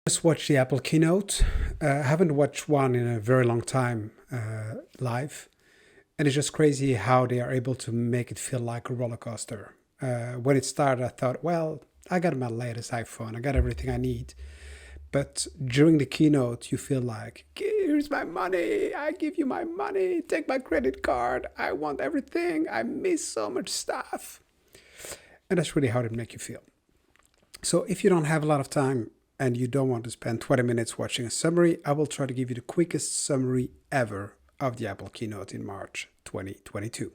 Just watched the Apple keynote. I haven't watched one in a very long time live. And it's just crazy how they are able to make it feel like a roller coaster. When it started, I thought, well, I got my latest iPhone, I got everything I need. But during the keynote, you feel like, here's my money, I give you my money, take my credit card, I want everything, I miss so much stuff. And that's really how they make you feel. So if you don't have a lot of time and you don't want to spend 20 minutes watching a summary, I will try to give you the quickest summary ever of the Apple keynote in March 2022.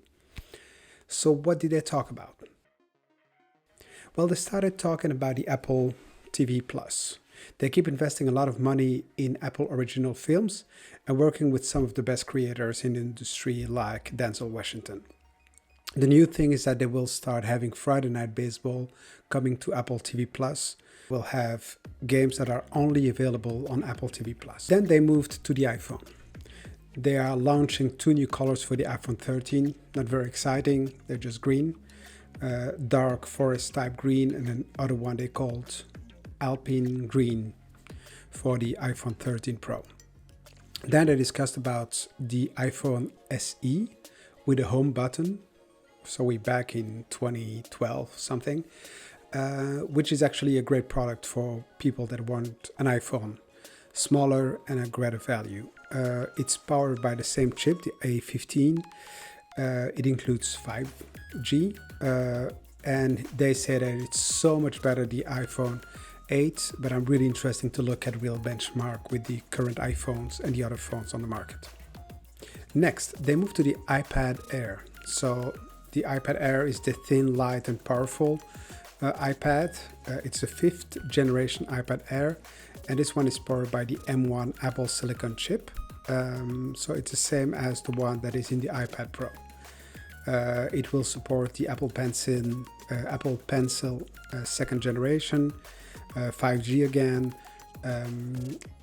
So what did they talk about? Well, they started talking about the Apple TV Plus. They keep investing a lot of money in Apple original films and working with some of the best creators in the industry like Denzel Washington. The new thing is that they will start having Friday Night Baseball coming to Apple TV Plus. We'll have games that are only available on Apple TV Plus. Then they moved to the iPhone. They are launching two new colors for the iPhone 13. Not very exciting. They're just green. Dark forest type green, and then other one they called Alpine green for the iPhone 13 Pro. Then they discussed about the iPhone SE with a home button. So we're back in 2012 something, which is actually a great product for people that want an iPhone, smaller and a greater value. It's powered by the same chip, the A15. It includes 5G, and they say that it's so much better the iPhone 8, but I'm really interested to look at real benchmark with the current iPhones and the other phones on the market. Next, they move to the iPad Air. So the iPad Air is the thin, light, and powerful iPad. It's the 5th generation iPad Air, and this one is powered by the M1 Apple Silicon chip. So it's the same as the one that is in the iPad Pro. It will support the Apple Pencil 2nd generation, 5G again.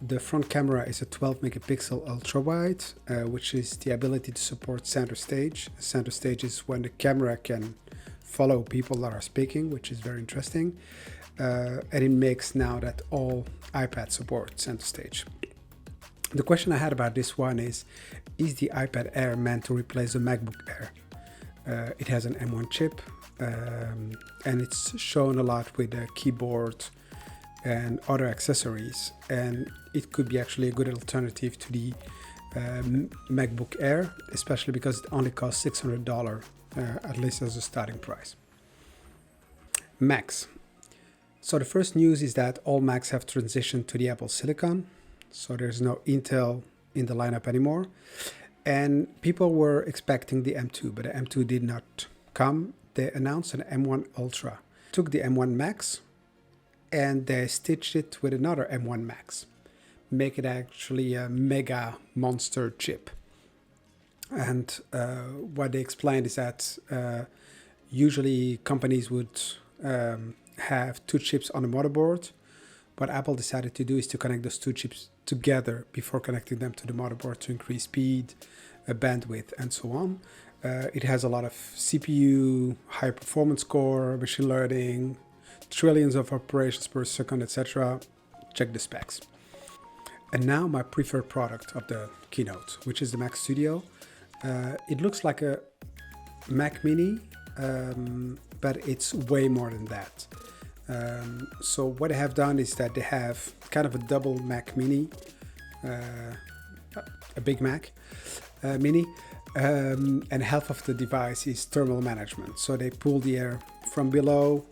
The front camera is a 12 megapixel ultra wide, which is the ability to support center stage. Center stage is when the camera can follow people that are speaking, which is very interesting. And it makes now that all iPads support center stage. The question I had about this one is the iPad Air meant to replace the MacBook Air? It has an M1 chip, and it's shown a lot with the keyboard and other accessories, and it could be actually a good alternative to the MacBook Air, especially because it only costs $600, at least as a starting price. Macs. So the first news is that all Macs have transitioned to the Apple Silicon, so there's no Intel in the lineup anymore. And people were expecting the M2, but the M2 did not come. They announced an M1 Ultra. Took the M1 Max and they stitched it with another M1 Max. Make it actually a mega monster chip. And what they explained is that usually companies would have two chips on a motherboard. What Apple decided to do is to connect those two chips together before connecting them to the motherboard to increase speed, bandwidth, and so on. It has a lot of CPU, high performance core, machine learning, trillions of operations per second, etc. Check the specs. And now my preferred product of the keynote, which is the Mac Studio. It looks like a Mac Mini, but it's way more than that. So what they have done is that they have kind of a double Mac Mini, a Big Mac Mini, and half of the device is thermal management. So they pull the air from below,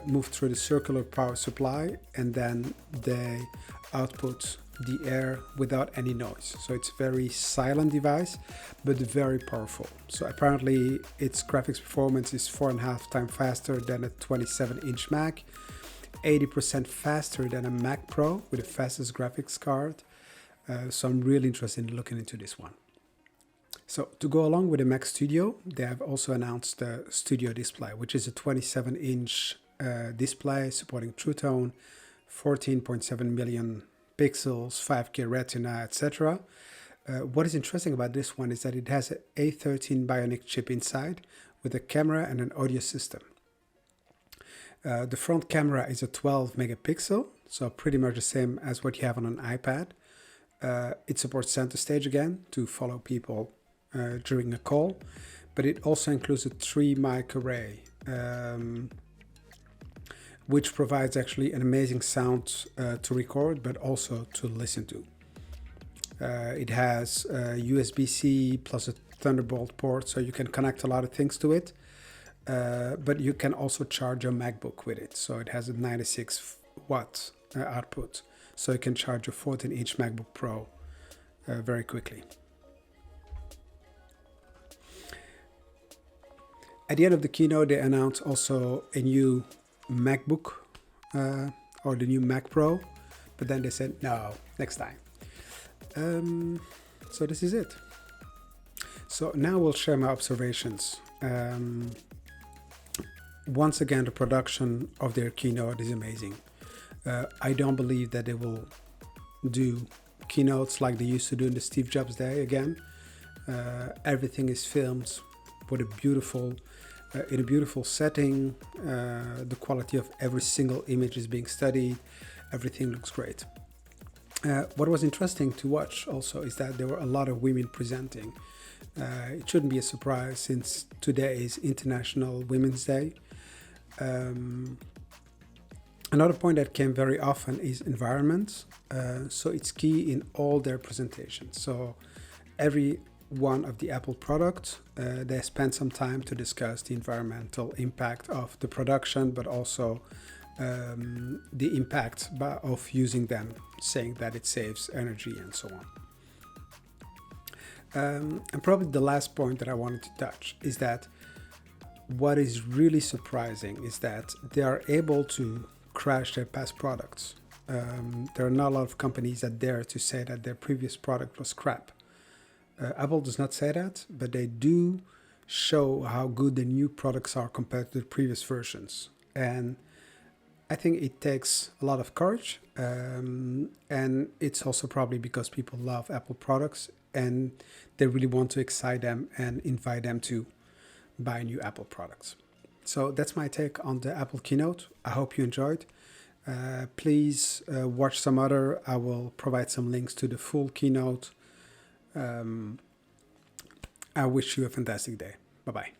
move through the circular power supply, and then they output the air without any noise. So it's a very silent device, but very powerful. So apparently its graphics performance is 4.5 times faster than a 27-inch Mac, 80% faster than a Mac Pro with the fastest graphics card. So I'm really interested in looking into this one. So to go along with the Mac Studio, they have also announced the Studio Display, which is a 27-inch display supporting True Tone, 14.7 million pixels, 5K Retina, etc. What is interesting about this one is that it has an A13 Bionic chip inside with a camera and an audio system. The front camera is a 12 megapixel, So pretty much the same as what you have on an iPad. It supports center stage again to follow people during a call, but it also includes a 3-mic array, which provides actually an amazing sound to record, but also to listen to. It has USB-C plus a Thunderbolt port, so you can connect a lot of things to it. But you can also charge your MacBook with it. So it has a 96 watt output. So you can charge a 14-inch MacBook Pro very quickly. At the end of the keynote, they announced also a new MacBook or the new Mac Pro. But then they said, no, next time. So this is it. So now we'll share my observations. Once again, the production of their keynote is amazing. I don't believe that they will do keynotes like they used to do in the Steve Jobs day again. Everything is filmed with in a beautiful setting. The quality of every single image is being studied. Everything looks great. What was interesting to watch also is that there were a lot of women presenting. It shouldn't be a surprise since today is International Women's Day. Another point that came very often is environment. So it's key in all their presentations. So every one of the Apple products, they spend some time to discuss the environmental impact of the production, but also the impact of using them, saying that it saves energy and so on. And probably the last point that I wanted to touch is that what is really surprising is that they are able to crash their past products. There are not a lot of companies that dare to say that their previous product was crap. Apple does not say that, but they do show how good the new products are compared to the previous versions. And I think it takes a lot of courage, and it's also probably because people love Apple products and they really want to excite them and invite them to buy new Apple products. So that's my take on the Apple keynote. I hope you enjoyed. Please watch some other. I will provide some links to the full keynote. I wish you a fantastic day. Bye-bye.